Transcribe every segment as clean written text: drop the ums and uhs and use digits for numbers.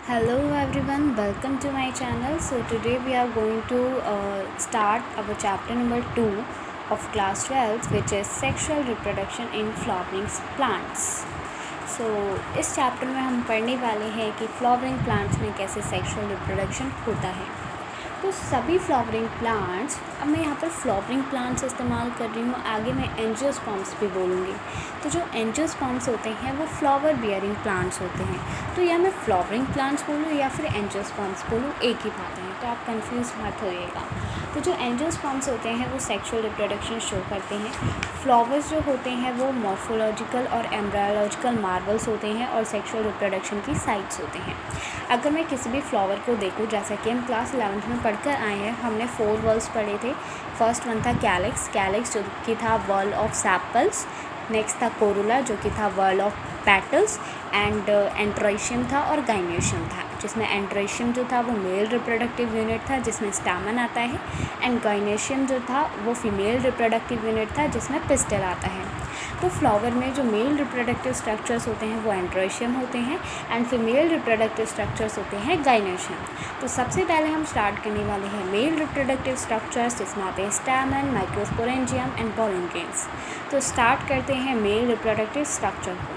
Hello everyone, welcome to my channel. So today we are going to start our chapter number 2 of class 12, which is sexual reproduction in flowering plants. So इस chapter में हम पढ़ने वाले हैं कि flowering plants में कैसे sexual reproduction होता है। तो सभी फ्लावरिंग प्लांट्स, अब मैं यहाँ पर फ्लावरिंग प्लांट्स इस्तेमाल कर रही हूँ, आगे मैं एंजियोस्पर्म्स भी बोलूँगी। तो जो एंजियोस्पर्म्स होते हैं वो फ्लावर बियरिंग प्लांट्स होते हैं। तो या मैं फ्लावरिंग प्लांट्स बोलूँ या फिर एंजियोस्पर्म्स बोलूँ, एक ही बात है, तो आप कंफ्यूज मत होइएगा। तो जो एंजियोस्पर्म्स होते हैं वो सेक्सुअल रिप्रोडक्शन शो करते हैं। फ्लावर्स जो होते हैं वो मॉर्फोलॉजिकल और एम्ब्रायोलॉजिकल मार्वल्स होते हैं और सेक्सुअल रिप्रोडक्शन की साइट्स होते हैं। अगर मैं किसी भी फ्लावर को देखूँ, जैसा कि हम क्लास 11th में पढ़कर आए हैं, हमने 4 वर्ल्स पढ़े थे। फर्स्ट वन था कैलिक्स जो कि था वर्ल्ड ऑफ सैपल्स। नेक्स्ट था कोरुला जो कि था world of petals. And androecium था और गाइनेशियम था, जिसमें एंड्रोशियम जो था वो मेल रिप्रोडक्टिव यूनिट था जिसमें स्टैमन आता है, एंड गाइनेशियम जो था वो फीमेल रिप्रोडक्टिव यूनिट था जिसमें पिस्टल आता है। तो फ्लावर में जो मेल रिप्रोडक्टिव स्ट्रक्चर्स होते हैं वो एंड्रोशियम होते हैं एंड फीमेल रिप्रोडक्टिव स्ट्रक्चर्स होते हैं गाइनेशियम। तो सबसे पहले हम स्टार्ट करने वाले हैं मेल रिप्रोडक्टिव स्ट्रक्चर्स, जिसमें आते हैं stamen, microsporangium and pollen grains. तो स्टार्ट करते हैं मेल रिप्रोडक्टिव स्ट्रक्चर को।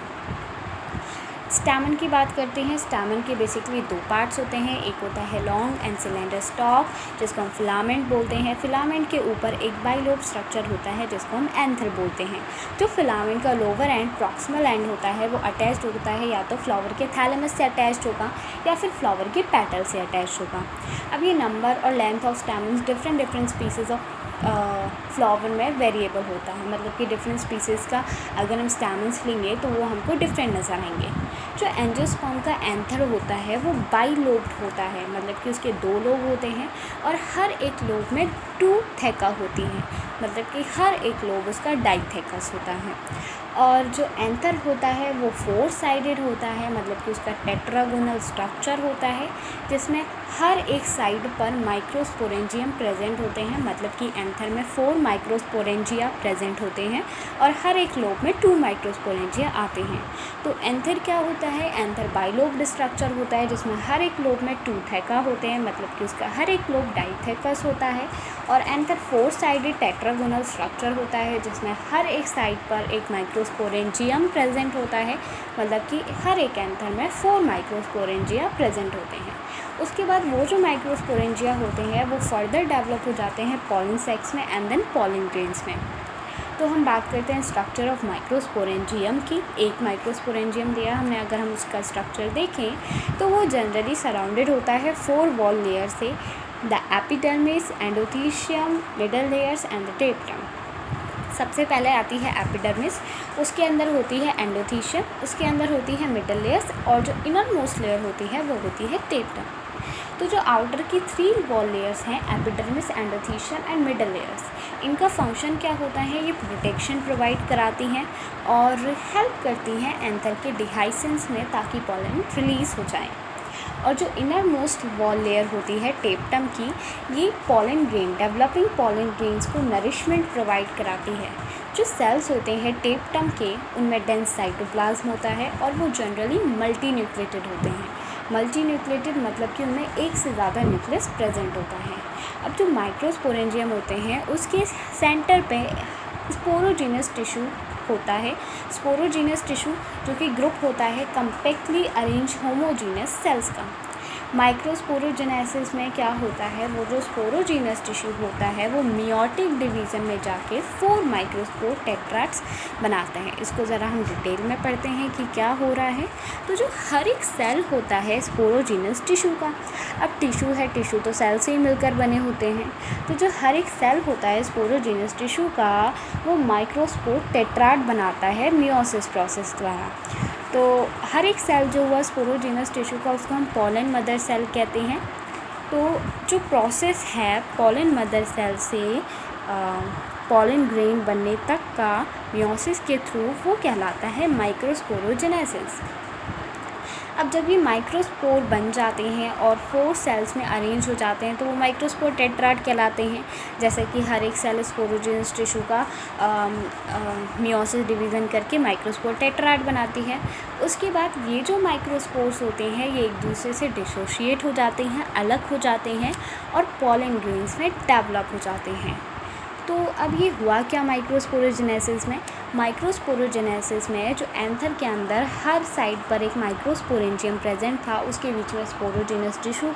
स्टैमन की बात करते हैं। स्टैमन के बेसिकली 2 पार्ट्स होते हैं। एक होता है लॉन्ग एंड सिलेंडर स्टॉक, जिसको हम फिलामेंट बोलते हैं। फिलामेंट के ऊपर एक बाइलोब स्ट्रक्चर होता है जिसको हम एंथर बोलते हैं। जो फिलामेंट का लोअर एंड प्रॉक्सिमल एंड होता है वो अटैच्ड होता है या तो फ्लावर के थैलेमस से अटैच्ड होगा या फिर फ्लावर के पेटल से अटैच्ड होगा। अब ये नंबर और length of स्टैमन्स different species of flower में वेरिएबल होता है, मतलब कि डिफरेंट स्पीसीज़ का अगर हम स्टैमन्स लेंगे तो वो हमको डिफरेंट नज़र आएंगे। जो एंजियोस्पर्म का एंथर होता है वो बाइलोब्ड होता है, मतलब कि उसके 2 लोब होते हैं और हर एक लोब में 2 थेका होती हैं, मतलब कि हर एक लोब उसका डाइथेकस होता है। और जो एंथर होता है वो 4 साइडेड होता है, मतलब कि उसका टेट्रागोनल स्ट्रक्चर होता है जिसमें हर एक साइड पर माइक्रोस्पोरेंजियम प्रेजेंट होते हैं, मतलब कि एंथर में 4 माइक्रोस्पोरेंजिया प्रेजेंट होते हैं और हर एक लोब में 2 माइक्रोस्पोरेंजिया आते हैं। तो एंथर क्या होता है? एंथर बाइलोब्ड स्ट्रक्चर होता है जिसमें हर एक लोब में 2 थेका होते हैं, मतलब कि उसका हर एक लोब डाइथेकस होता है। और एंथर 4 साइडेड टेट्रागोनल स्ट्रक्चर होता है जिसमें हर एक साइड पर एक माइक्रोस्पोरेंजियम प्रेजेंट होता है, मतलब कि हर एक एंथर में 4 माइक्रोस्पोरेंजिया प्रेजेंट होते हैं। उसके बाद वो जो माइक्रोस्पोरेंजिया होते हैं वो फर्दर डेवलप हो जाते हैं पॉलन सेक्स में एंड देन पॉलन ग्रेन्स में। तो हम बात करते हैं स्ट्रक्चर ऑफ माइक्रोस्पोरेंजियम की। एक माइक्रोस्पोरेंजियम दिया हमने, अगर हम उसका स्ट्रक्चर देखें तो वो जनरली सराउंडेड होता है 4 वॉल लेयर से, the epidermis, endothecium, middle layers and the टेप्टम। सबसे पहले आती है एपिडर्मिस, उसके अंदर होती है एंडोथीशियम, उसके अंदर होती है मिडल लेयर्स और जो इनर मोस्ट लेयर होती है वो होती है टेप्टम। तो जो आउटर की 3 वॉल लेयर्स हैं, epidermis, endothecium and middle layers, इनका फंक्शन क्या होता है? ये प्रोटेक्शन प्रोवाइड कराती हैं और हेल्प करती हैं एंथर के डिहाइसेंस में, ताकि पॉलन रिलीज़ हो जाए। और जो इनर मोस्ट वॉल लेयर होती है टेप्टम की, ये pollen grain, developing pollen grains को नरिशमेंट प्रोवाइड कराती है। जो सेल्स होते हैं टेप्टम के, उनमें डेंस साइटोप्लाज्म होता है और वो जनरली मल्टी न्यूक्लिएटेड होते हैं। मल्टी न्यूक्लिएटेड मतलब कि उनमें एक से ज़्यादा न्यूक्लियस प्रेजेंट होता है। अब जो माइक्रोस्पोरेंजियम होते हैं उसके सेंटर पे स्पोरोजीनस टिश्यू होता है। स्पोरोजीनस टिश्यू जो कि ग्रुप होता है कम्पैक्टली अरेंज होमोजीनस सेल्स का। माइक्रोस्पोरोजेनेसिस में क्या होता है? वो जो स्पोरोजीनस टिश्यू होता है वो मियोटिक डिवीज़न में जाके 4 माइक्रोस्पोर टेट्राड्स बनाते हैं। इसको ज़रा हम डिटेल में पढ़ते हैं कि क्या हो रहा है। तो जो हर एक सेल होता है स्पोरोजीनस टिश्यू का, अब टिश्यू है, टिश्यू तो सेल से ही मिलकर बने होते हैं, तो जो हर एक सेल होता है स्पोरोजीनस टिश्यू का वो माइक्रोस्पोर टेट्राड बनाता है मियोसिस प्रोसेस द्वारा। तो हर एक सेल जो हुआ स्पोरोजीनस टिश्यू का, उसको हम पॉलन मदर सेल कहते हैं। तो जो प्रोसेस है पॉलन मदर सेल से पॉलन ग्रेन बनने तक का मियोसिस के थ्रू, वो कहलाता है माइक्रोस्पोरोजेनेसिस। अब जब ये माइक्रोस्पोर बन जाते हैं और 4 सेल्स में अरेंज हो जाते हैं तो वो माइक्रोस्पोर टेट्राड कहलाते हैं। जैसे कि हर एक सेल स्पोरोजेनस टिश्यू का मियोसिस डिवीज़न करके माइक्रोस्पोर टेट्राड बनाती है। उसके बाद ये जो माइक्रोस्पोर्स होते हैं ये एक दूसरे से डिसोशिएट हो जाते हैं, अलग हो जाते हैं और पॉलन ग्रेन्स में डेवलप हो जाते हैं। तो अब ये हुआ क्या माइक्रोस्पोरोजेनेसिस में? माइक्रोस्पोरोजेनेसिस में जो एंथर के अंदर हर साइड पर एक माइक्रोस्पोरेंजियम प्रेजेंट था, उसके बीच में स्पोरोजेनस टिश्यू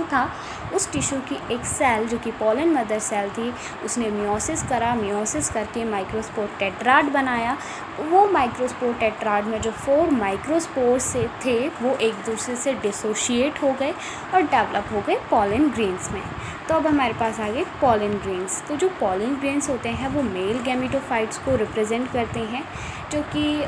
था। उस टिश्यू की एक सेल जो कि पॉलन मदर सेल थी, उसने मियोसिस करा, मियोसिस करके माइक्रोस्पोर टेट्राड बनाया। वो माइक्रोस्पोर टेट्राड में जो 4 माइक्रोस्पोर्स से थे वो एक दूसरे से डिसोशिएट हो गए और डेवलप हो गए पॉलन ग्रेन्स में। तो अब हमारे पास आ गए पॉलन ग्रेन्स। तो जो पॉलन ग्रेन्स होते हैं वो मेल गैमेटोफाइट्स को रिप्रेजेंट करते हैं, जो कि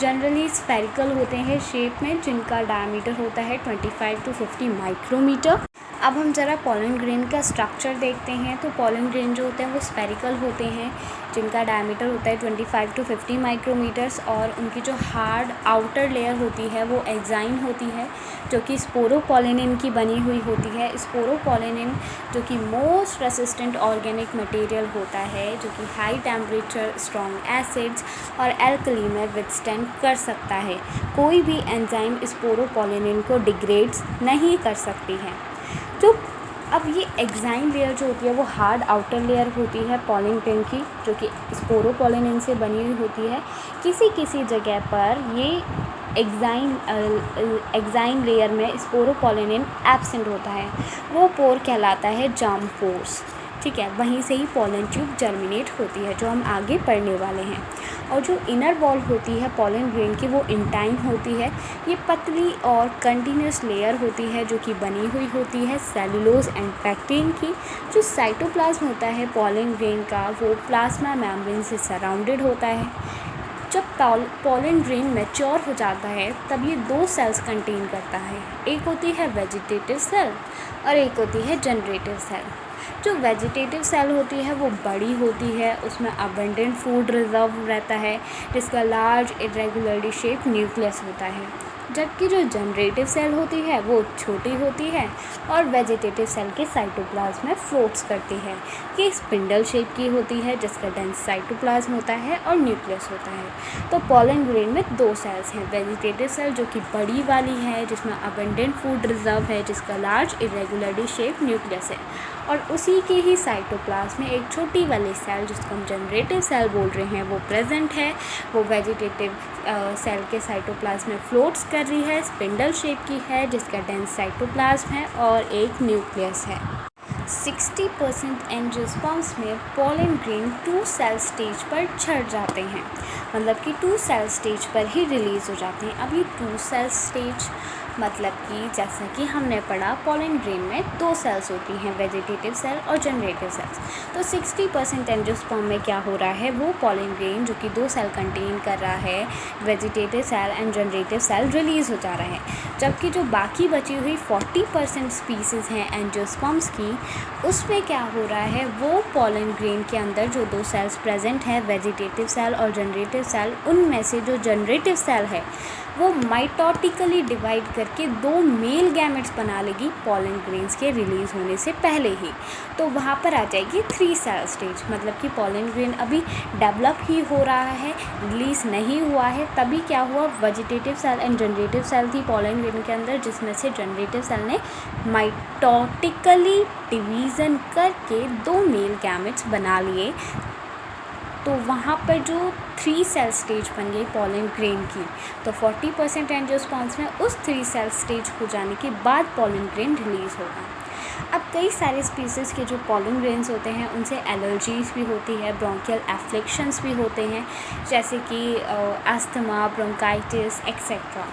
जनरली स्फेरिकल होते हैं शेप में, जिनका डायमीटर होता है 25 to 50 माइक्रोमीटर। अब हम ज़रा पॉलन ग्रेन का स्ट्रक्चर देखते हैं। तो पॉलन ग्रेन जो होते हैं वो स्फेरिकल होते हैं, जिनका डायमीटर होता है 25 to 50 माइक्रोमीटर्स, और उनकी जो हार्ड आउटर लेयर होती है वो एग्जाइन होती है, जो कि स्पोरोपोलिनिन की बनी हुई होती है। स्पोरोपोलिनिन जो कि मोस्ट रेसिस्टेंट ऑर्गेनिक मटेरियल होता है, जो कि हाई टेम्परेचर, स्ट्रॉन्ग एसिड्स और एल्कली में विथस्टैंड कर सकता है। कोई भी एंजाइम स्पोरोपोलिनिन को डिग्रेड्स नहीं कर सकती है। तो अब ये एग्जाइन लेयर जो होती है वो हार्ड आउटर लेयर होती है पॉलन ग्रेन की, जो कि स्पोरोपोलिनिन से बनी हुई होती है। किसी किसी जगह पर ये एग्जाइन लेयर में स्पोरोपोलिनिन एब्सेंट होता है, वो पोर कहलाता है जार्म पोर्स। ठीक है, वहीं से ही पॉलन ट्यूब जर्मिनेट होती है, जो हम आगे पढ़ने वाले हैं। और जो इनर वॉल होती है पॉलन ग्रेन की वो इंटाइन होती है। ये पतली और कंटिन्यूस लेयर होती है जो कि बनी हुई होती है सेलुलोज एंड पैक्टिन की। जो साइटोप्लाज्म होता है पॉलन ग्रेन का वो प्लाज्मा मेम्ब्रेन से सराउंडेड होता है। जब पॉलन ग्रेन मैच्योर हो जाता है तब ये 2 सेल्स कंटेन करता है, एक होती है वेजिटेटिव सेल और एक होती है जनरेटिव सेल। जो वेजिटेटिव सेल होती है वो बड़ी होती है, उसमें अबंडेंट फूड रिजर्व रहता है, जिसका लार्ज इरेगुलरली शेप न्यूक्लियस होता है। जबकि जो जनरेटिव सेल होती है वो छोटी होती है और वेजिटेटिव सेल के साइटोप्लाज्म में फ्लोट्स करती है। ये स्पिंडल शेप की होती है, जिसका डेंस साइटोप्लाज्म होता है और न्यूक्लियस होता है। तो पॉलन ग्रेन में 2 सेल्स हैं, वेजिटेटिव सेल जो कि बड़ी वाली है, जिसमें अबंडेंट फूड रिजर्व है, जिसका लार्ज इरेगुलरली शेप न्यूक्लियस है, और उसी के ही साइटोप्लाज्म में एक छोटी वाली सेल जिसको हम जनरेटिव सेल बोल रहे हैं वो प्रेजेंट है। वो वेजिटेटिव सेल के साइटोप्लाज्म में फ्लोट्स कर रही है, स्पिंडल शेप की है, जिसका डेंस साइटोप्लाज्म है और एक न्यूक्लियस है। 60% एंजियोस्पर्म्स में पॉलन ग्रेन 2 सेल स्टेज पर छट जाते हैं, मतलब कि 2 सेल स्टेज पर ही रिलीज़ हो जाते हैं। अब ये 2 सेल स्टेज मतलब कि जैसा कि हमने पढ़ा पॉलन ग्रेन में 2 सेल्स होती हैं, वेजिटेटिव सेल और जनरेटिव सेल्स। तो 60% एंजियोस्पर्म में क्या हो रहा है, वो पॉलन ग्रेन जो कि 2 सेल कंटेन कर रहा है, vegetative cell and generative cell release हो जा रहा है। जबकि जो बाकी बची हुई 40% स्पीसीज़ हैं एंजियोस्पर्म्स की, उसमें क्या हो रहा है, वो पॉलन ग्रेन के अंदर जो 2 सेल्स प्रेजेंट हैं, वेजिटेटिव सेल और जनरेटिव सेल, उनमें से जो जनरेटिव सेल है वो माइटोटिकली डिवाइड करके 2 मेल गैमेट्स बना लेगी पॉलन ग्रेन्स के रिलीज़ होने से पहले ही। तो वहाँ पर आ जाएगी 3 सेल स्टेज, मतलब कि पॉलन ग्रेन अभी डेवलप ही हो रहा है, रिलीज़ नहीं हुआ है। तभी क्या हुआ, vegetative cell and generative cell थी पॉलन ग्रेन के अंदर, जिसमें से जनरेटिव सेल ने माइटोटिकली डिवीज़न करके 2 मेल गैमेट्स बना लिए। तो वहाँ पर जो 3 सेल स्टेज बन गई पॉलन ग्रेन की, तो 40% एंजियोस्पर्म्स में उस 3 सेल स्टेज हो जाने के बाद पॉलन ग्रेन रिलीज़ होगा। अब कई सारे स्पीसीज़ के जो पॉलन ग्रेन्स होते हैं उनसे एलर्जीज़ भी होती है, ब्रोंकियल एफ्लिक्शंस भी होते हैं, जैसे कि अस्थमा, ब्रोंकाइटिस एक्सेट्रा।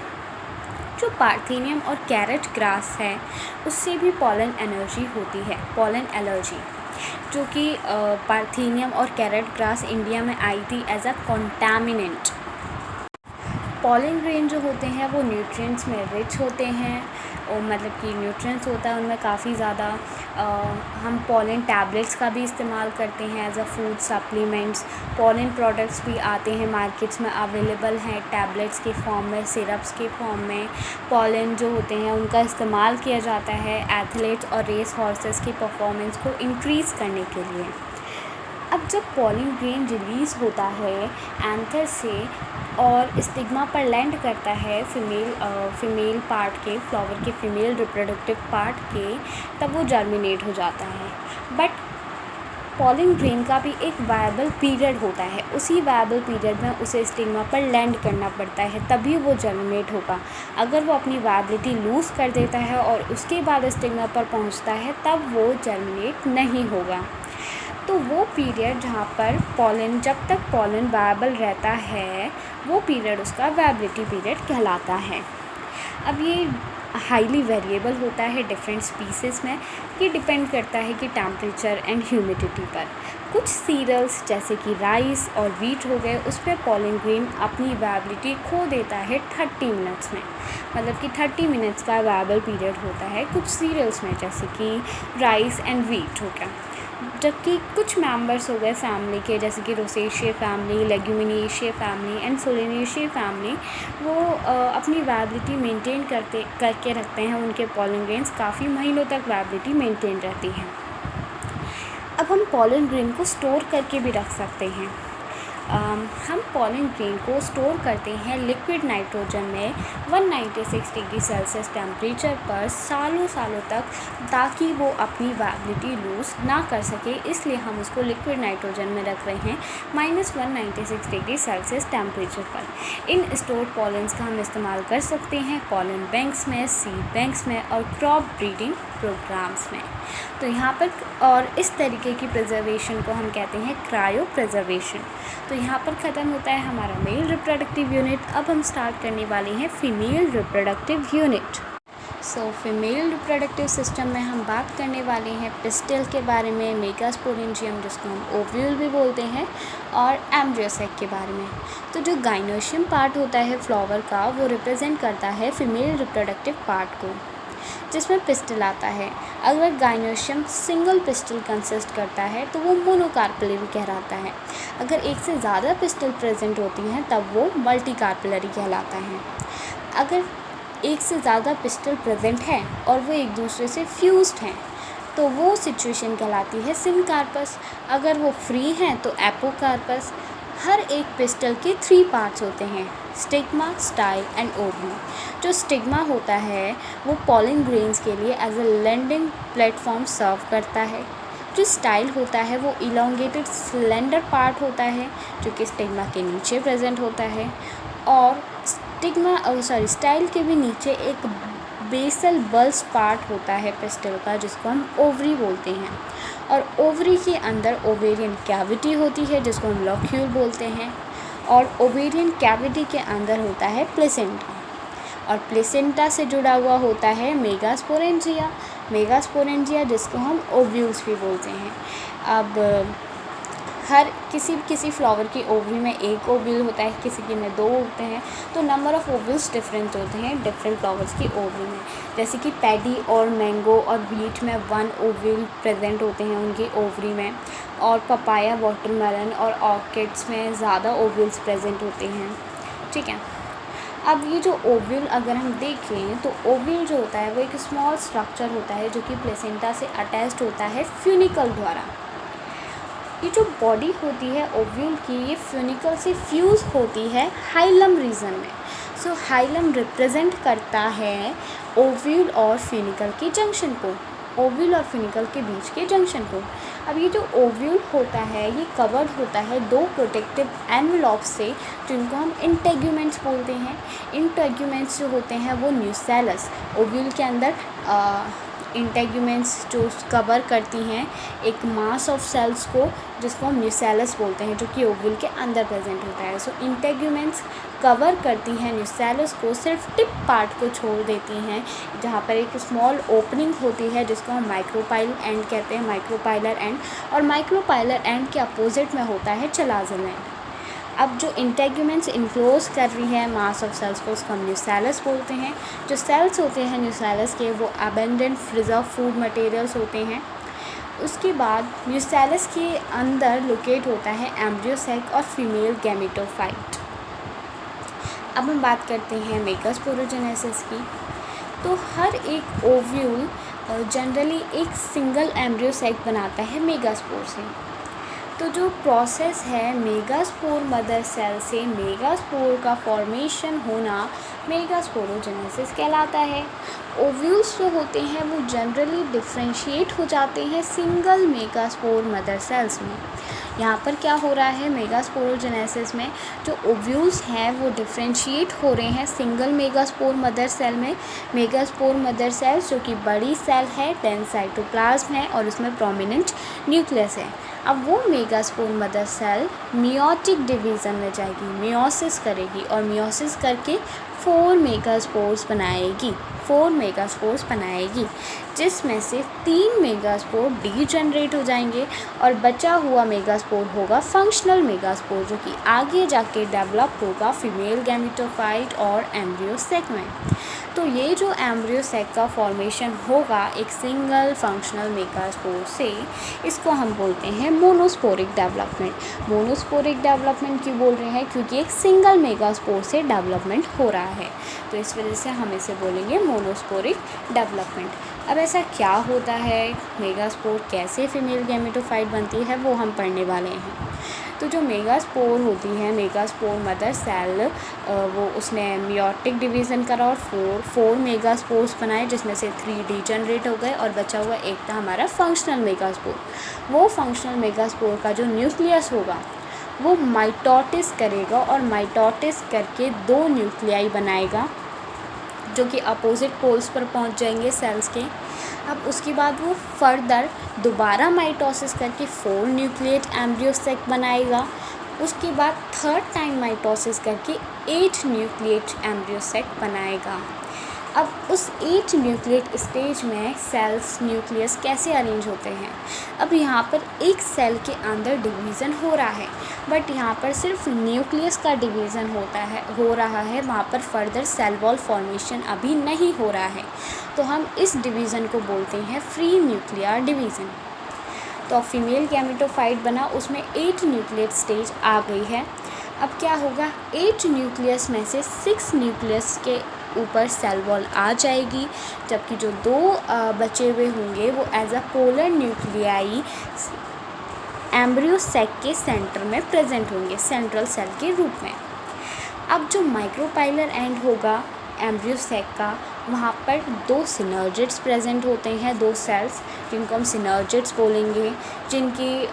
जो पार्थेनियम और कैरेट ग्रास है उससे भी पॉलन एनर्जी होती है, पॉलन एलर्जी, जो कि पार्थेनियम और कैरेट ग्रास इंडिया में आई थी एज अ कॉन्टामिनेंट। पॉलन ग्रेन जो होते हैं वो न्यूट्रिएंट्स में रिच होते हैं, और मतलब कि न्यूट्रिएंट्स होता है उनमें काफ़ी ज़्यादा। हम पॉलन टैबलेट्स का भी इस्तेमाल करते हैं as a food supplements. Pollen products भी आते हैं मार्केट्स में, अवेलेबल हैं टैबलेट्स के फॉर्म में, सिरप्स के फॉर्म में। पॉलन जो होते हैं उनका इस्तेमाल किया जाता है एथलीट्स और रेस हॉर्सेस की परफॉर्मेंस को इंक्रीज़ करने के लिए। अब जब पॉलन ग्रेन रिलीज़ होता है एंथर से और स्टिग्मा पर लैंड करता है फीमेल पार्ट के, फ्लावर के फीमेल रिप्रोडक्टिव पार्ट के, तब वो जर्मिनेट हो जाता है। बट पॉलन ग्रेन का भी एक वायबल पीरियड होता है, उसी वायबल पीरियड में उसे स्टिग्मा पर लैंड करना पड़ता है, तभी वो जर्मिनेट होगा। अगर वो अपनी वायबिलिटी लूज़ कर देता है और उसके बाद स्टिग्मा पर पहुंचता है, तब वो जर्मिनेट नहीं होगा। तो वो पीरियड जहाँ पर पॉलन, जब तक पॉलन वायबल रहता है, वो पीरियड उसका वायबिलिटी पीरियड कहलाता है। अब ये हाईली वेरिएबल होता है डिफरेंट स्पीसीज़ में, ये डिपेंड करता है कि टेम्परेचर एंड ह्यूमिडिटी पर। कुछ सीरियल्स जैसे कि राइस और वीट हो गए, उस पर पॉलन ग्रेन अपनी वायबिलिटी खो देता है 30 मिनट्स में, मतलब कि 30 मिनट्स का वायबल पीरियड होता है कुछ सीरियल्स में, जैसे कि राइस एंड वीट हो गया। जबकि कुछ मेंबर्स हो गए फैमिली के, जैसे कि Rosaceae family, Leguminosae family and Solanaceae family, वो अपनी वायबिलिटी मेंटेन करके रखते हैं। उनके पॉलन ग्रेन्स काफ़ी महीनों तक वायबिलिटी मेंटेन रहती है। अब हम पॉलन ग्रेन को स्टोर करके भी रख सकते हैं। हम पॉलन ग्रेन को स्टोर करते हैं लिक्विड नाइट्रोजन में 196 डिग्री सेल्सियस टेम्परेचर पर सालों तक, ताकि वो अपनी वायबिलिटी लूज़ ना कर सके। इसलिए हम उसको लिक्विड नाइट्रोजन में रख रहे हैं -196 डिग्री सेल्सियस टेम्परेचर पर। इन स्टोर्ड पॉलन्स का हम इस्तेमाल कर सकते हैं पॉलन बैंक्स में, सीड बैंक्स में और क्रॉप ब्रीडिंग प्रोग्राम्स में। तो यहाँ पर, और इस तरीके की प्रिजर्वेशन को हम कहते हैं क्रायो प्रिजर्वेशन। तो यहाँ पर ख़त्म होता है हमारा मेल रिप्रोडक्टिव यूनिट। अब हम स्टार्ट करने वाले हैं female reproductive unit. So female reproductive system में हम बात करने वाले हैं पिस्टल के बारे में, मेगास्पोरेंजियम जिसको हम ओव्यूल भी बोलते हैं, और एम्ब्रियोसेक के बारे में। तो जो गाइनोशियम पार्ट होता है फ्लावर का, वो रिप्रेजेंट करता है फीमेल रिप्रोडक्टिव पार्ट को, जिसमें पिस्टल आता है। अगर गाइनोशियम सिंगल पिस्टल कंसिस्ट करता है तो वो मोनोकार्पेलरी कहलाता है। अगर एक से ज़्यादा पिस्टल प्रेजेंट होती हैं तब वो मल्टीकार्पेलरी कहलाता है। अगर एक से ज़्यादा पिस्टल प्रेजेंट है और वो एक दूसरे से फ्यूज्ड हैं तो वो सिचुएशन कहलाती है सिनकार्पस। अगर वो फ्री हैं तो एपोकार्पस। हर एक पिस्टल के 3 पार्ट्स होते हैं, स्टिग्मा, स्टाइल एंड ओव्यूल। जो स्टिग्मा होता है वो पॉलन ग्रेन्स के लिए एज अ लैंडिंग प्लेटफॉर्म सर्व करता है। जो स्टाइल होता है वो इलोंगेटेड स्लेंडर पार्ट होता है जो कि स्टिग्मा के नीचे प्रेजेंट होता है, और स्टाइल के भी नीचे एक बेसल बल्स पार्ट होता है पिस्टल का, जिसको हम ओवरी बोलते हैं। और ओवरी के अंदर ओवेरियन कैविटी होती है जिसको हम लॉक्यूल बोलते हैं, और ओवेरियन कैविटी के अंदर होता है प्लेसेंटा, और प्लेसेंटा से जुड़ा हुआ होता है मेगास्पोरेंजिया जिसको हम ओव्यूल्स भी बोलते हैं। अब हर किसी फ्लावर की ओवरी में एक ओव्यूल होता है, किसी की में 2 होते हैं। तो नंबर ऑफ़ ओव्यूल्स डिफरेंट होते हैं डिफरेंट फ्लावर्स की ओवरी में। जैसे कि पैडी और मैंगो और वीट में 1 ओव्यूल प्रेजेंट होते हैं उनकी ओवरी में, और पपाया, वाटरमेलन और ऑर्किड्स में ज़्यादा ओव्यूल्स प्रेजेंट होते हैं। ठीक है। अब ये जो ओव्यूल अगर हम देखें तो ओव्यूल जो होता है वो एक स्मॉल स्ट्रक्चर होता है जो कि प्लेसेंटा से अटैच्ड होता है फ्यूनिकल द्वारा। ये जो बॉडी होती है ओव्यूल की, ये फ्यूनिकल से फ्यूज़ होती है हाइलम रीजन में। सो हाइलम रिप्रेजेंट करता है ओव्यूल और फ्यूनिकल के जंक्शन को, ओव्यूल और फ्यूनिकल के बीच के जंक्शन को। अब ये जो ओव्यूल होता है ये कवर्ड होता है 2 प्रोटेक्टिव एनवेलॉप से, जिनको हम इंटेग्यूमेंट्स बोलते हैं। इंटेग्यूमेंट्स जो होते हैं वो न्यूसेलस, ओव्यूल के अंदर इंटेग्यूमेंट्स जो कवर करती हैं एक मास ऑफ सेल्स को, जिसको हम न्यूसेलस बोलते हैं, जो कि ओव्यूल के अंदर प्रेजेंट होता है। सो इंटेग्यूमेंट्स कवर करती हैं न्यूसेलस को, सिर्फ टिप पार्ट को छोड़ देती हैं, जहाँ पर एक स्मॉल ओपनिंग होती है जिसको हम माइक्रोपाइल एंड कहते हैं, माइक्रोपाइलर एंड। और माइक्रोपाइलर एंड के अपोजिट में होता है चलाज़ल एंड। अब जो इंटेग्यूमेंट्स इनक्लोज कर रही है मास ऑफ सेल्स को उसको हम न्यूसेलस बोलते हैं। जो सेल्स होते हैं न्यूसेलस के वो अबेंडेंट प्रिजर्व फूड मटेरियल्स होते हैं। उसके बाद न्यूसेलस के अंदर लोकेट होता है एम्ब्रियो सैक और फीमेल गैमेटोफाइट। अब हम बात करते हैं मेगास्पोरोजेनेसिस की। तो हर एक ओव्यूल जनरली एक सिंगल एम्ब्रियो सैक बनाता है मेगास्पोर से। तो जो प्रोसेस है मेगास्पोर मदर सेल से मेगास्पोर का फॉर्मेशन होना मेगास्पोरोजेनेसिस कहलाता है। ओव्यूल्स जो होते हैं वो जनरली डिफ्रेंशिएट हो जाते हैं सिंगल मेगास्पोर मदर सेल्स में। यहाँ पर क्या हो रहा है मेगास्पोरोजेनेसिस में, जो ओव्यूल्स हैं वो डिफ्रेंशिएट हो रहे हैं सिंगल मेगास्पोर मदर सेल में। मेगास्पोर मदर सेल्स जो कि बड़ी सेल है, डेंस साइटोप्लाज्म है और उसमें प्रोमिनेंट न्यूक्लियस है। अब वो megaspore mother cell meiotic division में जाएगी, मियोसिस करेगी और मियोसिस करके 4 मेगास्पोर्स बनाएगी जिसमें से 3 मेगास्पोर डीजनरेट हो जाएंगे और बचा हुआ मेगास्पोर होगा फंक्शनल मेगास्पोर, जो कि आगे जाके डेवलप होगा फीमेल गैमेटोफाइट और एम्ब्रियो सैक में। तो ये जो एम्ब्रियो सैक का फॉर्मेशन होगा एक सिंगल फंक्शनल मेगास्पोर से, इसको हम बोलते हैं मोनोस्पोरिक डेवलपमेंट। मोनोस्पोरिक डेवलपमेंट क्यों बोल रहे हैं, क्योंकि एक सिंगल मेगास्पोर से डेवलपमेंट हो रहा है, तो इस वजह से हम इसे बोलेंगे मोनोस्पोरिक डेवलपमेंट। अब ऐसा क्या होता है, मेगास्पोर कैसे फीमेल गैमेटोफाइट बनती है, वो हम पढ़ने वाले हैं। तो जो मेगास्पोर होती है, मेगास्पोर मदर सेल वो उसने मियोटिक डिवीज़न करा और 4 मेगास्पोर्स बनाए जिसमें से 3 डीजनरेट हो गए और बचा हुआ एक था हमारा फंक्शनल मेगास्पोर। वो फंक्शनल मेगास्पोर का जो न्यूक्लियस होगा वो माइटोटिस करेगा और माइटोटिस करके 2 न्यूक्लियाई बनाएगा जो कि अपोजिट पोल्स पर पहुंच जाएंगे सेल्स के। अब उसके बाद वो फर्दर दोबारा माइटोसिस करके 4 न्यूक्लिएट एम्ब्रियो सैक बनाएगा। उसके बाद थर्ड टाइम माइटोसिस करके 8 न्यूक्लिएट एम्ब्रियो सैक बनाएगा। अब उस 8 न्यूक्लिएट स्टेज में सेल्स न्यूक्लियस कैसे अरेंज होते हैं। अब यहाँ पर एक सेल के अंदर डिवीज़न हो रहा है, बट यहाँ पर सिर्फ न्यूक्लियस का डिवीज़न हो रहा है, वहाँ पर फर्दर सेल वॉल फॉर्मेशन अभी नहीं हो रहा है। तो हम इस डिवीज़न को बोलते हैं फ्री न्यूक्लियर डिवीज़न। तो फीमेल गैमेटोफाइट बना, उसमें 8 न्यूक्लिएट स्टेज आ गई है। अब क्या होगा, 8 न्यूक्लियस में से 6 न्यूक्लियस के ऊपर सेल वॉल आ जाएगी, जबकि जो 2 बचे हुए होंगे वो as a polar nuclei embryo sac के सेंटर में प्रेजेंट होंगे, सेंट्रल सेल के रूप में। अब जो माइक्रोपाइलर एंड होगा एम्ब्रियो सैक का, वहाँ पर 2 सिनर्जिड्स प्रेजेंट होते हैं, 2 सेल्स जिनको हम सिनर्जिड्स बोलेंगे, जिनके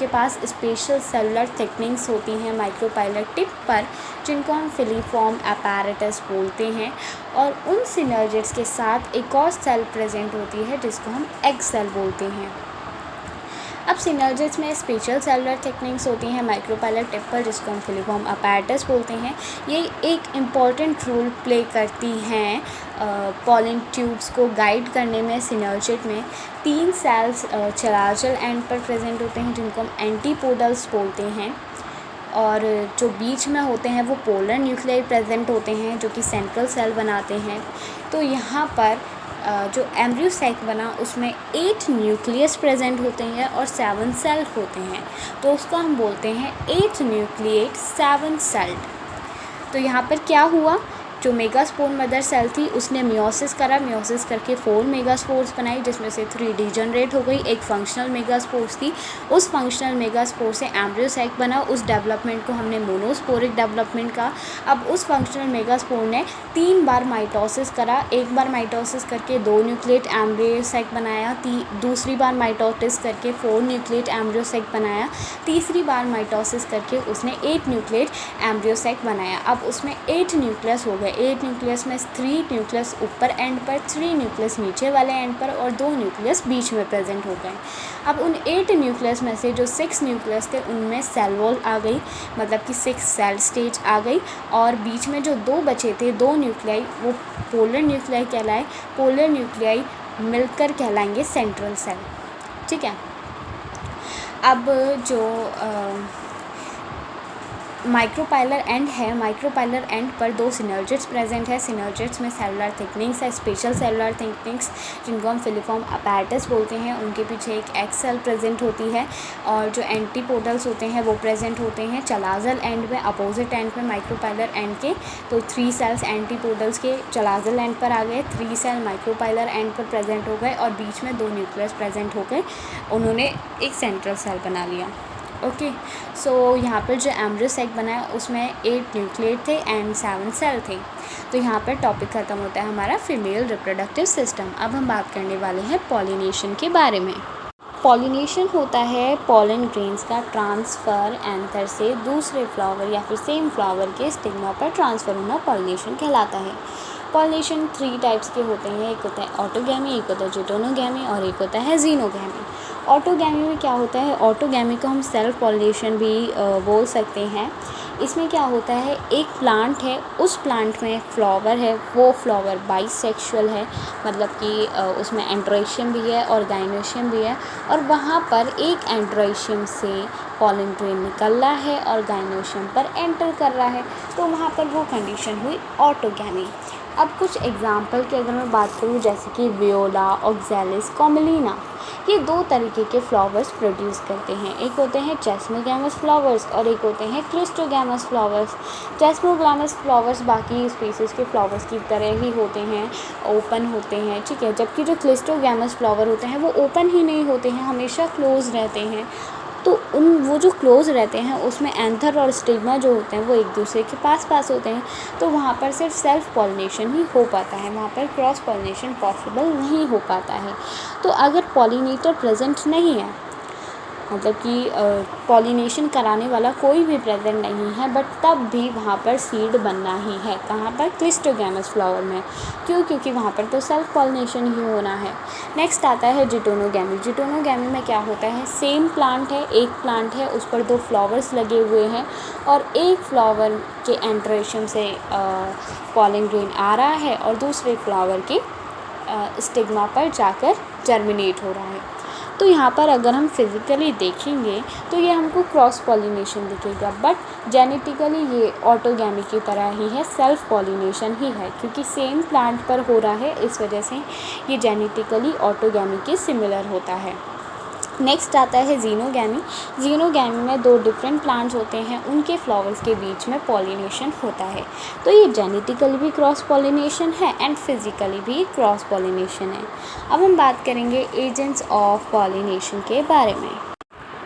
पास स्पेशल सेलुलर थिकनिंग्स होती हैं माइक्रोपाइलर टिप पर, जिनको हम फिलीफॉर्म अपैरेटस बोलते हैं। और उन सिनर्जिड्स के साथ एक और सेल प्रेजेंट होती है जिसको हम एग सेल बोलते हैं। अब सिनर्जिड्स में स्पेशल सेलुलर थिकनिंग्स होती हैं माइक्रोपाइलर टिप पर, जिसको हम फिलीफॉर्म अपैरेटस बोलते हैं। ये एक इम्पॉर्टेंट रोल प्ले करती हैं पॉलन ट्यूब्स को गाइड करने में। सिनर्जिड में 3 सेल्स चलाजल एंड पर प्रेजेंट होते हैं जिनको हम एंटीपोडल्स बोलते हैं, और जो बीच में होते हैं वो पोलर न्यूक्लियाई प्रेजेंट होते हैं जो कि सेंट्रल सेल बनाते हैं। तो यहाँ पर जो एम्ब्रियो सैक बना उसमें 8 न्यूक्लियस प्रेजेंट होते हैं और 7 सेल होते हैं, तो उसको हम बोलते हैं 8 न्यूक्लिएट 7 सेल्ड। तो यहाँ पर क्या हुआ, जो मेगास्पोर मदर सेल थी उसने मियोसिस करा, मियोसिस करके 4 मेगास्पोर्स बनाई जिसमें से 3 डीजनरेट हो गई, एक फंक्शनल मेगास्पोर्स थी। उस फंक्शनल मेगास्पोर से एम्ब्रियो सैक बना, उस डेवलपमेंट को हमने मोनोस्पोरिक डेवलपमेंट कहा। अब उस फंक्शनल मेगास्पोर ने 3 बार माइटोसिस करा, एक बार माइटोसिस करके 2 न्यूक्लिएट एम्ब्रियो सैक बनाया, दूसरी बार माइटोसिस करके 4 न्यूक्लिएट एम्ब्रियो सैक बनाया, तीसरी बार माइटोसिस करके उसने 8 न्यूक्लिएट एम्ब्रियो सैक बनाया। अब उसमें 8 न्यूक्लियस हो गए, 8 न्यूक्लियस में 3 न्यूक्लियस ऊपर एंड पर, 3 न्यूक्लियस नीचे वाले एंड पर और 2 न्यूक्लियस बीच में प्रेजेंट हो गए। अब उन 8 न्यूक्लियस में से जो 6 न्यूक्लियस थे उनमें सेल वॉल आ गई, मतलब कि 6 सेल स्टेज आ गई, और बीच में जो 2 बचे थे 2 न्यूक्लियाई वो पोलर न्यूक्लियाई कहलाए। पोलर न्यूक्लियाई मिलकर कहलाएंगे सेंट्रल सेल। ठीक है। अब जो माइक्रोपाइलर एंड है। माइक्रोपाइलर एंड पर दो सिनर्जिड्स प्रेजेंट है। सिनर्जिड्स में सेलुलर थिकनिंग्स है, स्पेशल सेलुलर थिकनिंग्स जिनको हम फिलिफॉर्म अपैरेटस बोलते हैं। उनके पीछे एक एक्स सेल प्रेजेंट होती है और जो एंटीपोडल्स होते हैं वो प्रेजेंट होते हैं चलाजल एंड में, अपोजिट एंड में माइक्रोपाइलर एंड के। तो 3 सेल्स एंटीपोडल्स के चलाजल एंड पर आ गए, 3 सेल माइक्रोपाइलर एंड पर प्रेजेंट हो गए और बीच में 2 न्यूक्लियस प्रेजेंट हो गए। उन्होंने एक सेंट्रल सेल बना लिया। ओके, सो यहाँ पर जो एम्ब्रियो सेक बना है उसमें 8 न्यूक्लिएट थे एंड 7 सेल थे। तो यहाँ पर टॉपिक ख़त्म होता है हमारा फीमेल रिप्रोडक्टिव सिस्टम। अब हम बात करने वाले हैं पॉलिनेशन के बारे में। पॉलिनेशन होता है पॉलन ग्रेन्स का ट्रांसफ़र एंथर से दूसरे फ्लावर या फिर सेम फ्लावर के स्टिग्मा पर ट्रांसफ़र होना पॉलिनेशन कहलाता है। पॉलिनेशन 3 टाइप्स के होते हैं, एक होता है ऑटोगैमी, एक होता है जिटोनोगैमी और एक होता है जीनोगैमी। ऑटोगैमी में क्या होता है, ऑटोगैमी को हम सेल्फ पॉलिनेशन भी बोल सकते हैं। इसमें क्या होता है, एक प्लांट है, उस प्लांट में फ्लावर है, वो फ्लावर बाइसेक्सुअल है, मतलब कि उसमें एंड्रोइशियम भी है और गाइनोशियम भी है और वहाँ पर एक एंड्रोइशियम से पॉलन ग्रेन निकल रहा है और गाइनोशियम पर एंटर कर रहा है, तो वहाँ पर वो कंडीशन हुई ऑटोगैमी। अब कुछ एग्जाम्पल की अगर मैं बात करूँ, जैसे कि वियोला, ऑक्सैलिस, कॉमेलिना, ये 2 तरीके के फ्लावर्स प्रोड्यूस करते हैं। एक होते हैं चेस्मोगैमस फ्लावर्स और एक होते हैं क्लिस्टोगैमस फ्लावर्स। चेस्मोगैमस फ्लावर्स बाकी स्पीसीज़ के फ्लावर्स की तरह ही होते हैं, ओपन होते हैं, ठीक है, जबकि जो क्लिस्टोगैमस फ्लावर होते हैं वो ओपन ही नहीं होते हैं, हमेशा क्लोज रहते हैं। तो वो जो क्लोज़ रहते हैं उसमें एंथर और स्टिग्मा जो होते हैं वो एक दूसरे के पास होते हैं, तो वहाँ पर सिर्फ सेल्फ पॉलिनेशन ही हो पाता है, वहाँ पर क्रॉस पॉलिनेशन पॉसिबल नहीं हो पाता है। तो अगर पॉलिनेटर प्रेजेंट नहीं है, मतलब कि पॉलिनेशन कराने वाला कोई भी प्रेजेंट नहीं है, बट तब भी वहाँ पर सीड बनना ही है। कहाँ पर, क्लिस्टोगैमस फ्लावर में। क्यों, क्योंकि वहाँ पर तो सेल्फ पॉलिनेशन ही होना है। नेक्स्ट आता है जिटोनोगैमी। जिटोनोगैमी में क्या होता है, सेम प्लांट है, एक प्लांट है, उस पर 2 फ्लावर्स लगे हुए हैं और एक फ्लावर के एंट्रेशन से पॉलन ग्रेन आ रहा है और दूसरे फ्लावर के स्टिग्मा पर जाकर जर्मिनेट हो रहा है। तो यहाँ पर अगर हम फिज़िकली देखेंगे तो ये हमको क्रॉस पॉलिनेशन दिखेगा, बट जेनेटिकली ये ऑटोगैमी की तरह ही है, सेल्फ पॉलिनेशन ही है, क्योंकि सेम प्लांट पर हो रहा है, इस वजह से ये जेनेटिकली ऑटोगैमी के सिमिलर होता है। नेक्स्ट आता है जीनोगैमी। जीनोगैमी में 2 डिफरेंट प्लांट्स होते हैं, उनके फ्लावर्स के बीच में पॉलिनेशन होता है। तो ये जेनेटिकली भी क्रॉस पॉलिनेशन है एंड फिज़िकली भी क्रॉस पॉलिनेशन है। अब हम बात करेंगे एजेंट्स ऑफ पॉलिनेशन के बारे में।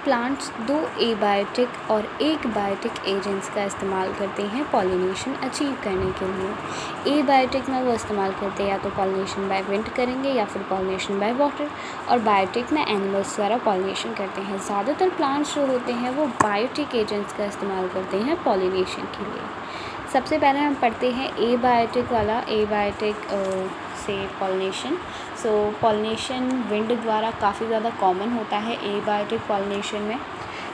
प्लांट्स 2 एबायोटिक और 1 बायोटिक एजेंट्स का इस्तेमाल करते हैं पॉलिनेशन अचीव करने के लिए। एबायोटिक में वो इस्तेमाल करते हैं या तो पॉलिनेशन बाय विंड करेंगे या फिर पॉलिनेशन बाय वाटर, और बायोटिक में एनिमल्स द्वारा पॉलिनेशन करते हैं। ज़्यादातर प्लांट्स जो होते हैं वो बायोटिक एजेंट्स का इस्तेमाल करते हैं पॉलिनेशन के लिए। सबसे पहले हम पढ़ते हैं एबायोटिक वाला, एबायोटिक से पॉलिनेशन। सो पॉलिनेशन विंड द्वारा काफ़ी ज़्यादा कॉमन होता है एबायोटिक पॉलिनेशन में।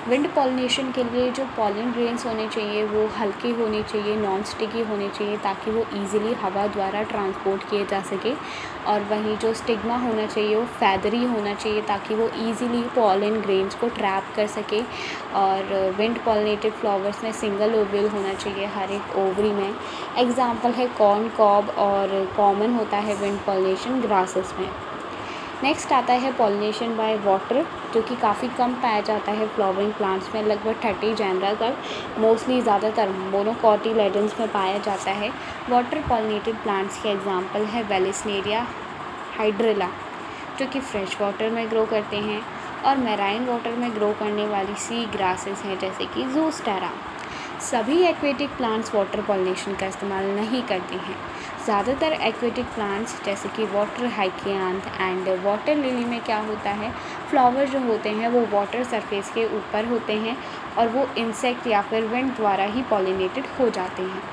विंड पॉलिनेशन के लिए जो पॉलन ग्रेन्स होने चाहिए वो हल्के होने चाहिए, नॉन स्टिकी होने चाहिए, ताकि वो इजीली हवा द्वारा ट्रांसपोर्ट किए जा सके। और वहीं जो स्टिग्मा होना चाहिए वो फैदरी होना चाहिए, ताकि वो इजीली पॉलन ग्रेन्स को ट्रैप कर सके। और विंड पॉलिनेटेड फ्लावर्स में सिंगल ओवल होना चाहिए हर एक ओवरी में। एग्जाम्पल है कॉर्न कॉब, और कॉमन होता है विंड पॉलिनेशन ग्रासेस में। नेक्स्ट आता है पॉलिनेशन बाय वाटर, जो कि काफ़ी कम पाया जाता है फ्लावरिंग प्लांट्स में, लगभग 30 जेनरा तक, मोस्टली ज़्यादातर मोनोकोटिलेडन्स में पाया जाता है। वाटर पॉलिनेटेड प्लांट्स के एग्जांपल है वेलिस्नेरिया, हाइड्रिला, जो कि फ्रेश वाटर में ग्रो करते हैं, और मैराइन वाटर में ग्रो करने वाली सी ग्रासेस हैं जैसे कि ज़ूस्टेरा। सभी एक्वेटिक प्लांट्स वाटर पॉलिनेशन का इस्तेमाल नहीं करते हैं। ज़्यादातर एक्वेटिक प्लांट्स जैसे कि वाटर हाइकियांथ एंड वाटर लिली में क्या होता है, फ्लावर जो होते हैं वो वाटर सरफेस के ऊपर होते हैं और वो इंसेक्ट या फिर विंड द्वारा ही पॉलिनेटेड हो जाते हैं।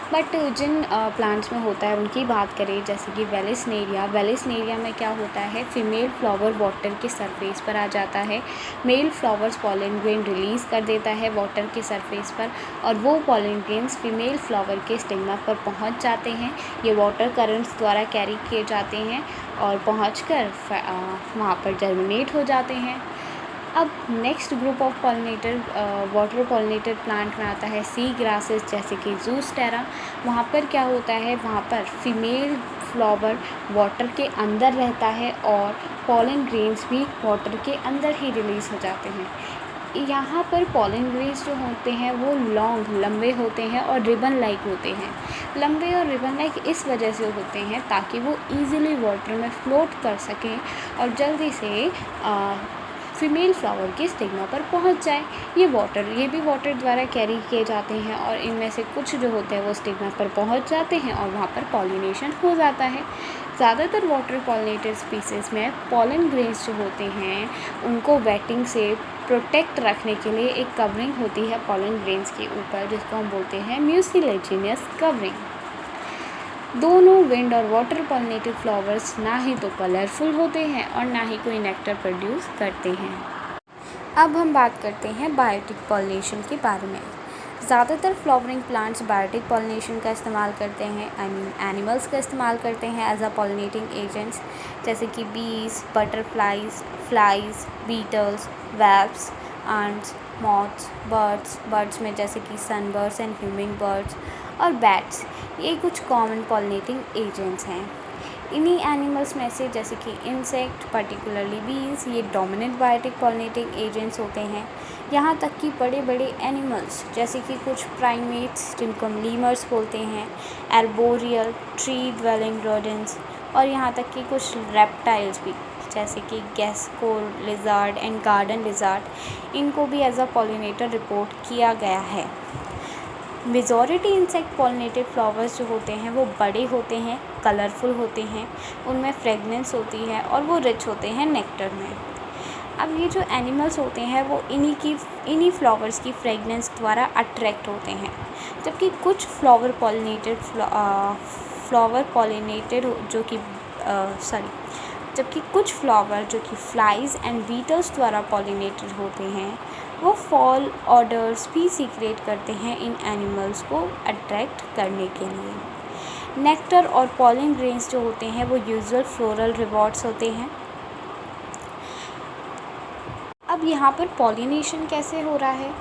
बट जिन प्लांट्स में होता है उनकी बात करें, जैसे कि वेलिस्नेरिया में क्या होता है, फीमेल फ्लावर वाटर के सरफेस पर आ जाता है, male flowers pollen grain release कर देता है वाटर के सरफेस पर, और वो पॉलन ग्रेन्स फीमेल फ्लावर के स्टिग्मा पर पहुंच जाते हैं। ये वाटर करंट्स द्वारा कैरी किए जाते हैं और पहुंचकर वहाँ पर जर्मिनेट हो जाते हैं। अब next group of pollinator water pollinator plant में आता है सी ग्रासेस, जैसे कि ज़ूस्टेरा। वहाँ पर क्या होता है, वहाँ पर फीमेल फ्लावर वाटर के अंदर रहता है और पॉलन ग्रेन्स भी वाटर के अंदर ही रिलीज़ हो जाते हैं। यहाँ पर पॉलन ग्रेन्स जो होते हैं वो लॉन्ग लंबे होते हैं और रिबन लाइक होते हैं। लंबे और रिबन लाइक इस वजह से होते हैं ताकि वो इजीली वाटर में फ्लोट कर सकें और जल्दी से फीमेल फ्लावर के स्टिग्मा पर पहुंच जाए। ये भी वाटर द्वारा कैरी किए जाते हैं और इनमें से कुछ जो होते हैं वो स्टिग्मा पर पहुंच जाते हैं और वहाँ पर पॉलिनेशन हो जाता है। ज़्यादातर वाटर पॉलिनेटर स्पीसीज़ में पॉलन ग्रेन्स जो होते हैं उनको वेटिंग से प्रोटेक्ट रखने के लिए एक कवरिंग होती है पॉलन ग्रेन्स के ऊपर, जिसको हम बोलते हैं म्यूसिलेजिनियस कवरिंग। दोनों विंड और वाटर पॉलिनेटेड फ्लावर्स ना ही तो कलरफुल होते हैं और ना ही कोई नेक्टर प्रोड्यूस करते हैं। अब हम बात करते हैं बायोटिक पॉलिनेशन के बारे में। ज़्यादातर फ्लावरिंग प्लांट्स बायोटिक पॉलिनेशन का इस्तेमाल करते हैं, एनिमल्स का इस्तेमाल करते हैं एज अ पॉलिनेटिंग एजेंट्स, जैसे कि bees, butterflies, flies, beetles, wasps, ants, moths, birds में जैसे कि सनबर्ड्स एंड ह्यूमिंग बर्ड्स और बैट्स। ये कुछ कॉमन पॉलिनेटिंग एजेंट्स हैं। इन्हीं एनिमल्स में से जैसे कि इंसेक्ट, पर्टिकुलरली बीज, ये डोमिनेंट बायोटिक पॉलिनेटिंग एजेंट्स होते हैं। यहाँ तक कि बड़े बड़े एनिमल्स जैसे कि कुछ प्राइमेट्स जिनको हम लीमर्स बोलते हैं, एर्बोरियल, ट्री ड्वेलिंग रोडेंट्स और यहाँ तक कि कुछ रेप्टाइल्स भी जैसे कि गेस्को लिजार्ड एंड गार्डन लिजार्ड, इनको भी एज अ पॉलिनेटर रिपोर्ट किया गया है। मेजॉरिटी इंसेक्ट पॉलिनेटेड फ्लावर्स जो होते हैं वो बड़े होते हैं, कलरफुल होते हैं, उनमें फ्रेगनेंस होती है और वो रिच होते हैं नेक्टर में। अब ये जो एनिमल्स होते हैं वो इन्हीं फ्लावर्स की फ्रेगनेंस द्वारा अट्रैक्ट होते हैं, जबकि कुछ फ्लावर पॉलिनेटेड जबकि कुछ फ्लावर जो कि फ्लाइज एंड बीटल्स द्वारा पॉलिनेटेड होते हैं वो फॉल ऑर्डर्स भी सीक्रेट करते हैं इन एनिमल्स को अट्रैक्ट करने के लिए। नेक्टर और पॉलन ग्रेन्स जो होते हैं वो यूजुअल फ्लोरल रिवॉर्ड्स होते हैं। अब यहाँ पर पॉलिनेशन कैसे हो रहा है,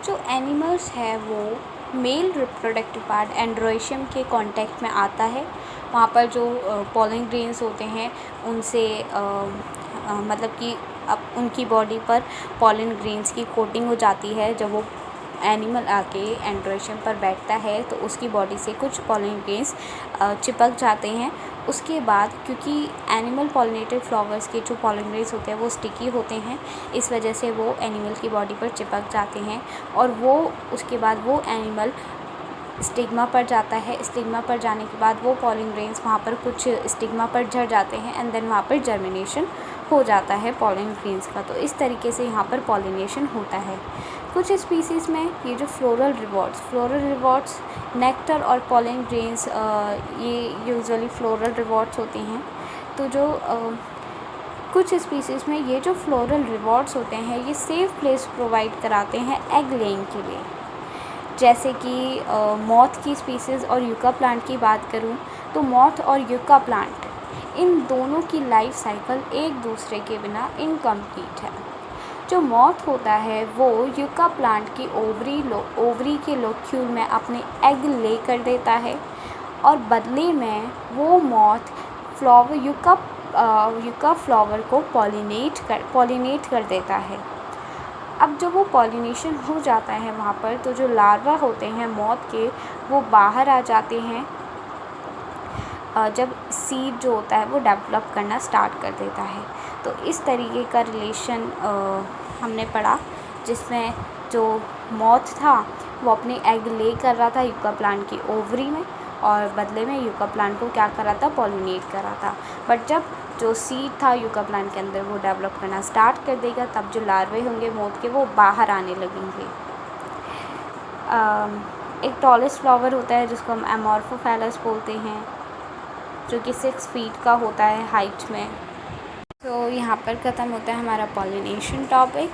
जो एनिमल्स है वो मेल रिप्रोडक्टिव पार्ट एंड्रोइशियम के कांटेक्ट में आता है। वहाँ पर जो पॉलन ग्रेन्स होते हैं उनसे मतलब कि अब उनकी बॉडी पर पॉलन ग्रेन्स की कोटिंग हो जाती है। जब वो एनिमल आके एंड्रोइशियम पर बैठता है तो उसकी बॉडी से कुछ पॉलन ग्रेन्स चिपक जाते हैं। उसके बाद क्योंकि एनिमल पॉलिनेटेड फ्लावर्स के जो पॉलन ग्रेन्स होते हैं वो स्टिकी होते हैं, इस वजह से वो एनिमल की बॉडी पर चिपक जाते हैं और उसके बाद वो एनिमल स्टिग्मा पर जाता है। स्टिग्मा पर जाने के बाद वो पॉलन ग्रेन्स वहाँ पर कुछ स्टिग्मा पर झड़ जाते हैं एंड देन वहाँ पर जर्मिनेशन हो जाता है पॉलन ग्रेन्स का। तो इस तरीके से यहाँ पर पॉलिनेशन होता है। कुछ स्पीसीज़ में ये जो फ्लोरल रिवॉर्ड्स नेक्टर और पॉलन ग्रेन्स ये यूजुअली फ्लोरल रिवॉर्ड्स होते हैं। तो जो कुछ स्पीसीज़ में ये जो फ्लोरल रिवॉर्ड्स होते हैं ये सेफ प्लेस प्रोवाइड कराते हैं एग लेइंग के लिए। जैसे कि मॉथ की स्पीसीज़ और यूका प्लांट की बात करूँ तो मॉथ और यूका प्लांट इन दोनों की लाइफ साइकिल एक दूसरे के बिना इनकम्प्लीट है। जो मॉथ होता है वो यूका प्लांट की ओवरी के लोक्यूल में अपने एग ले कर देता है और बदले में वो मॉथ यूका फ्लावर को पॉलिनेट कर देता है। अब जब वो पॉलिनेशन हो जाता है वहाँ पर तो जो लार्वा होते हैं मॉथ के वो बाहर आ जाते हैं जब सीड जो होता है वो डेवलप करना स्टार्ट कर देता है। तो इस तरीके का रिलेशन हमने पढ़ा जिसमें जो मॉथ था वो अपने एग ले कर रहा था यूका प्लांट की ओवरी में और बदले में यूका प्लांट को क्या कर रहा था, पॉलिनेट कर रहा था। बट जब जो सीड था यूका प्लांट के अंदर वो डेवलप करना स्टार्ट कर देगा तब जो लार्वे होंगे मॉथ के वो बाहर आने लगेंगे। एक टॉलेस्ट फ्लावर होता है जिसको हम एमॉर्फोफैलस बोलते हैं, जो कि 6 फीट का होता है हाइट में। तो यहाँ पर ख़त्म होता है हमारा पॉलिनेशन टॉपिक।